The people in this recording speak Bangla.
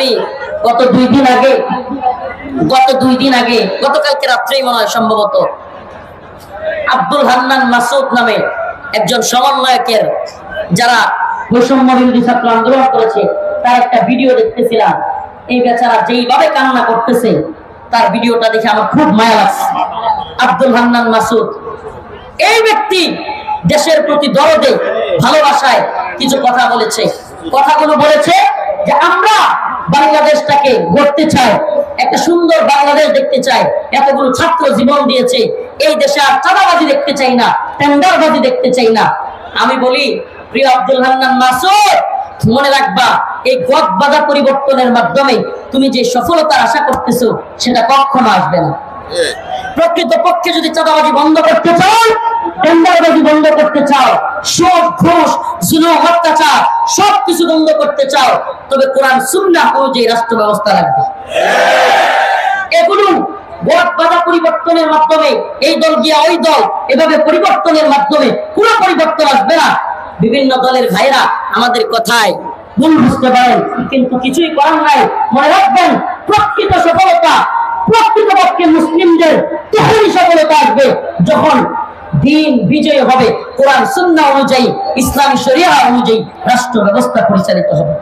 আমি গত দুই দিন আগে গতকালকে রাত্রেই মনে হয় সম্ভবত আব্দুল হান্নান মাসুদ নামে একজন সমন্বয়কের যারা বৈষম্য বিরোধী ছাত্র আন্দোলন করেছে তার একটা ভিডিও দেখতেছিলাম। এই বেচারা যেইভাবে কান্না করতেছে তার ভিডিওটা দেখে আমার খুব মায়া লাগছে। আব্দুল হান্নান মাসুদ এই ব্যক্তি দেশের প্রতি দরদে ভালোবাসায় কিছু কথা বলেছে। কথাগুলো বলেছে যে আমরা বাংলাদেশটাকে গড়তে চাই, একটা সুন্দর বাংলাদেশ দেখতে চাই, এতগুলো ছাত্র জীবন দিয়েছে, এই দেশে আর চাঁদাবাজি দেখতে চাই না, টেন্ডারবাজি দেখতে চাই না। আমি বলি প্রিয় আব্দুল হান্নান মাসুদ, মনে রাখবা এই গদ বাধা পরিবর্তনের মাধ্যমে তুমি যে সফলতার আশা করতেছো সেটা কখনো আসবে না। প্রকৃত পক্ষে যদি চাঁদাবাজি বন্ধ করতে চাও, টেন্ডারবাজি বন্ধ করতে চাও, সুদ ঘুষ জুলুম অত্যাচার সবকিছু বন্ধ করতে চাও, তবে কোরআন সুন্নাহ অনুযায়ী রাষ্ট্র ব্যবস্থা লাগবে। এগুলো গদ বাধা পরিবর্তনের মাধ্যমে এই দল গিয়া ওই দল এভাবে পরিবর্তনের মাধ্যমে পুরো পরিবর্তন আসবে না। বিভিন্ন দলের ভাইরা আমাদের কথায় ভুল বুঝতে পারেন, কিন্তু কিছুই করার নাই। মনে রাখবেন প্রকৃত সফলতা প্রকৃতপক্ষে মুসলিমদের তখনই সফলতা আসবে যখন দিন বিজয় হবে, কোরআন সুন্নাহ অনুযায়ী ইসলামী শরিয়া অনুযায়ী রাষ্ট্র ব্যবস্থা পরিচালিত হবে।